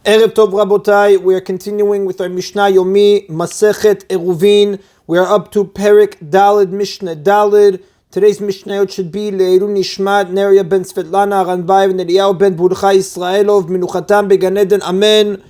Erev Tov Rabotai, we are continuing with our Mishna Yomi, Masechet Eruvin. We are up to Perik Dalid, Mishnah Dalid. Today's Mishnayot should be Le'erun Nishmat, Neria ben Svetlana, Ranvayev, Neriyahu ben Burcha Yisraelov, Minuchatam beGan Eden, Amen.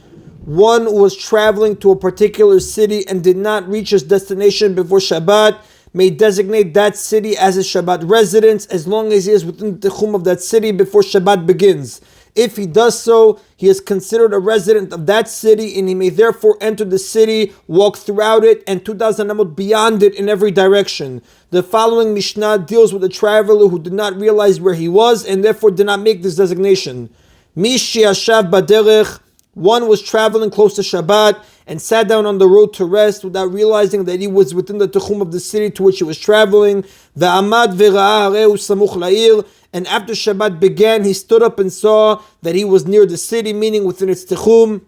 One who was traveling to a particular city and did not reach his destination before Shabbat may designate that city as his Shabbat residence as long as he is within the Tchum of that city before Shabbat begins. If he does so, he is considered a resident of that city, and he may therefore enter the city, walk throughout it, and 2,000 amot beyond it in every direction. The following Mishnah deals with a traveler who did not realize where he was and therefore did not make this designation. Mish yashav baderech, one was traveling close to Shabbat and sat down on the road to rest without realizing that he was within the Tchum of the city to which he was traveling. Ve'amad ve'ra'a hareu samuch la'ir, and after Shabbat began, he stood up and saw that he was near the city, meaning within its Tchum.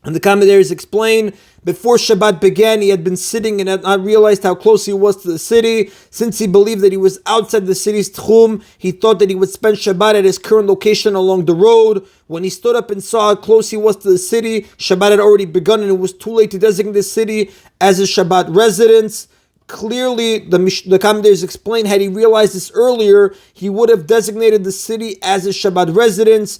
And the commentaries explain, before Shabbat began, he had been sitting and had not realized how close he was to the city. Since he believed that he was outside the city's Tchum, he thought that he would spend Shabbat at his current location along the road. When he stood up and saw how close he was to the city, Shabbat had already begun and it was too late to designate the city as his Shabbat residence. Clearly, the commentators explain, had he realized this earlier, he would have designated the city as his Shabbat residence.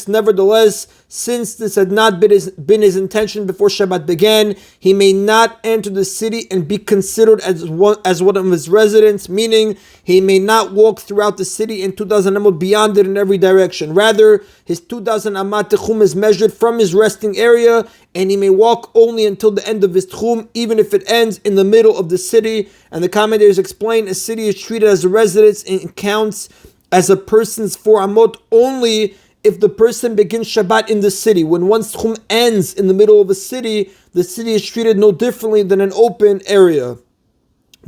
Nevertheless, since this had not been his intention before Shabbat began, he may not enter the city and be considered as one of his residents, meaning he may not walk throughout the city in 2,000 amot beyond it in every direction. Rather, his 2,000 amat tchum is measured from his resting area, and he may walk only until the end of his tchum, even if it ends in the middle of the city. And the commentators explain, a city is treated as a residence and counts as a person's 4 amot only if the person begins Shabbat in the city. When one's tchum ends in the middle of a city, the city is treated no differently than an open area.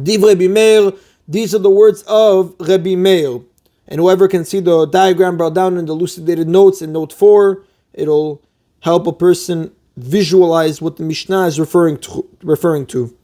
Div Rabbi Meir, these are the words of Rabbi Meir. And whoever can see the diagram brought down in the elucidated notes in note 4, it'll help a person visualize what the Mishnah is referring to.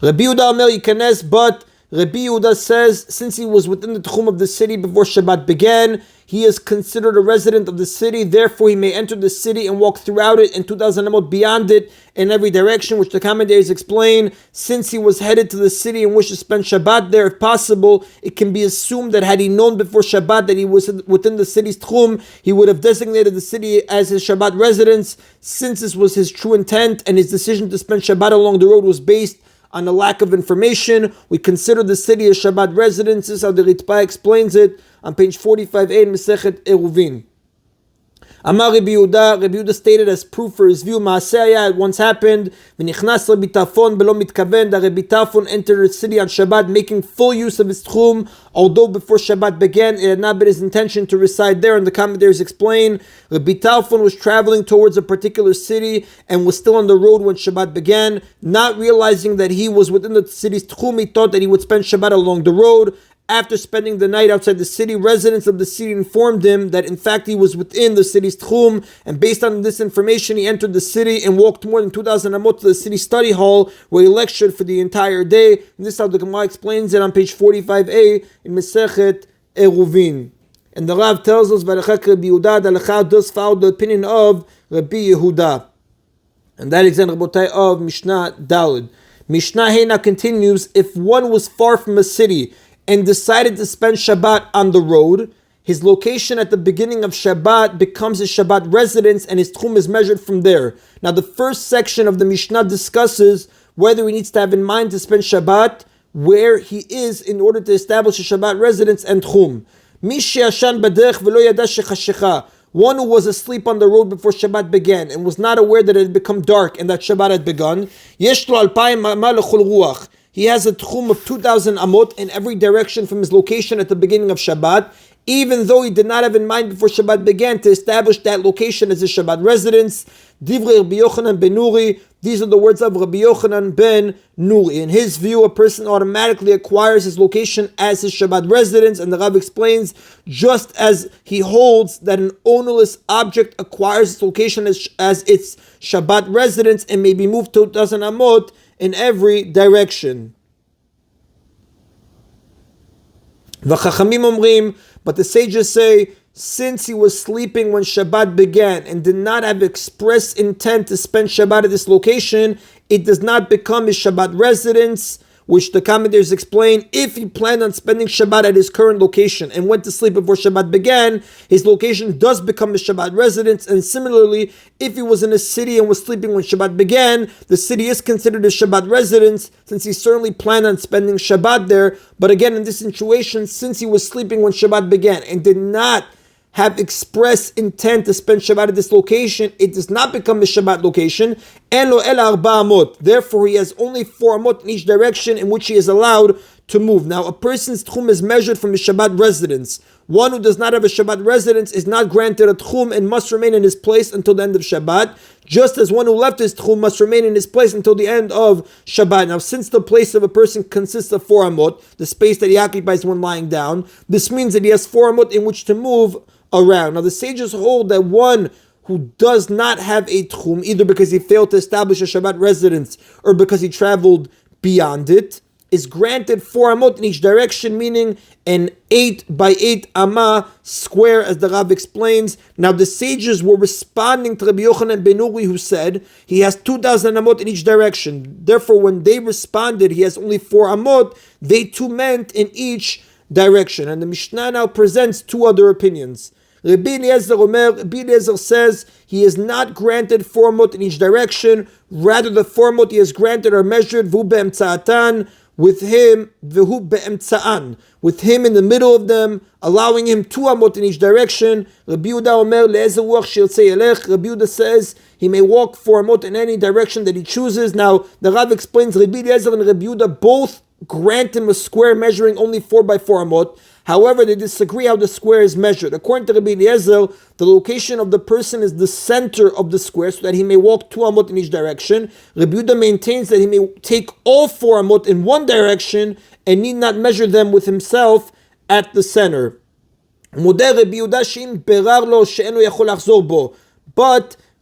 Rabbi Yehuda Omer Yikanes, but Rabbi Yehuda says, since he was within the Tchum of the city before Shabbat began, he is considered a resident of the city, therefore he may enter the city and walk throughout it and 2,000 amot beyond it in every direction, which the commentators explain, since he was headed to the city and wished to spend Shabbat there if possible, it can be assumed that had he known before Shabbat that he was within the city's Tchum, he would have designated the city as his Shabbat residence. Since this was his true intent and his decision to spend Shabbat along the road was based on a lack of information, we consider the city as Shabbat residence. This is how the Ritpa explains it on page 45a in Masechet Eruvin. Amar Rabbi Yehuda stated as proof for his view, Maaseh it once happened, V'nichnas Rabbi Tarfon belo mitkaven, that Rabbi Tarfon entered the city on Shabbat, making full use of his tchum, although before Shabbat began, it had not been his intention to reside there. And the commentators explain, Rabbi Tarfon was traveling towards a particular city and was still on the road when Shabbat began. Not realizing that he was within the city's tchum, he thought that he would spend Shabbat along the road. After spending the night outside the city, residents of the city informed him that in fact he was within the city's tchum, and based on this information he entered the city and walked more than 2,000 amot to the city study hall where he lectured for the entire day. And this is how the Gemara explains it on page 45a in Masechet Eruvin. And the Rav tells us, V'alachak Rabbi Yehuda, the Halacha does follow the opinion of Rabbi Yehuda. And that is in Rabotai of Mishnah Dalid. Mishnah Hena continues, if one was far from a city and decided to spend Shabbat on the road, his location at the beginning of Shabbat becomes his Shabbat residence and his tchum is measured from there. Now the first section of the Mishnah discusses whether he needs to have in mind to spend Shabbat where he is in order to establish a Shabbat residence and tchum. One who was asleep on the road before Shabbat began and was not aware that it had become dark and that Shabbat had begun, he has a tchum of 2,000 amot in every direction from his location at the beginning of Shabbat, even though he did not have in mind before Shabbat began to establish that location as his Shabbat residence. Divrei Rabbi Yochanan ben Nuri, these are the words of Rabbi Yochanan ben Nuri. In his view, a person automatically acquires his location as his Shabbat residence, and the Rav explains, just as he holds that an ownerless object acquires its location as its Shabbat residence and may be moved to 2,000 amot in every direction. V'chachamim omrim, but the sages say since he was sleeping when Shabbat began and did not have express intent to spend Shabbat at this location, it does not become his Shabbat residence, which the commentators explain. If he planned on spending Shabbat at his current location and went to sleep before Shabbat began, his location does become his Shabbat residence. And similarly, if he was in a city and was sleeping when Shabbat began, the city is considered his Shabbat residence, since he certainly planned on spending Shabbat there. But again, in this situation, since he was sleeping when Shabbat began and did not have express intent to spend Shabbat at this location, it does not become a Shabbat location. En lo ela arba amot. Therefore, he has only 4 amot in each direction in which he is allowed to move. Now, a person's tchum is measured from his Shabbat residence. One who does not have a Shabbat residence is not granted a tchum and must remain in his place until the end of Shabbat, just as one who left his tchum must remain in his place until the end of Shabbat. Now, since the place of a person consists of 4 amot, the space that he occupies when lying down, this means that he has 4 amot in which to move around. Now, the sages hold that one who does not have a tchum, either because he failed to establish a Shabbat residence or because he traveled beyond it, is granted 4 amot in each direction, meaning an 8 by 8 amma square, as the Rav explains. Now, the sages were responding to Rabbi Yochanan ben Uri, who said he has 2,000 amot in each direction. Therefore, when they responded, he has only 4 amot, they too meant in each direction. And the Mishnah now presents 2 other opinions. Rabbi Eliezer says he is not granted 4 amot in each direction. Rather, the 4 amot he is granted are measured v'hu be'emtza'atan, with him v'hu be'emtza'an, with him in the middle of them, allowing him 2 amot in each direction. Rabbi Yehuda omer le'ezer ruach shirtzeh yelech. Rabbi Yehuda says he may walk 4 amot in any direction that he chooses. Now, the Rav explains Rabbi Eliezer and Rabbi Yehuda both grant him a square measuring only 4 by 4 amot. However, they disagree how the square is measured. According to Rabbi Eliezer, the location of the person is the center of the square, so that he may walk 2 amot in each direction. Rabbi Yehuda maintains that he may take all 4 amot in one direction and need not measure them with himself at the center. But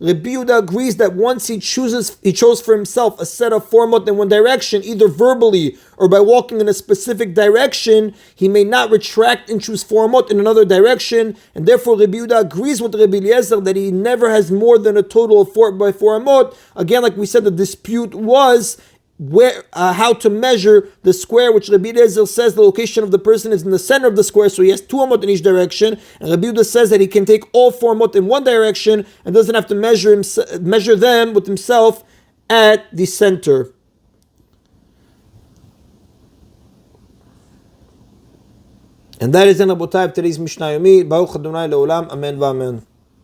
Rabbi Yehuda agrees that once he chose for himself a set of 4 amot in one direction, either verbally or by walking in a specific direction, he may not retract and choose 4 amot in another direction. And therefore, Rabbi Yehuda agrees with Rabbi Eliezer that he never has more than a total of 4 by 4 amot. Again, like we said, the dispute was how to measure the square, which Rabbi Eliezer says the location of the person is in the center of the square, so he has 2 amot in each direction. And Rabbi Yehuda says that he can take all 4 amot in one direction and doesn't have to measure them with himself at the center. And that is in Abotai of today's Mishna Yomi. Baruch Adonai Leolam. Amen v'amen.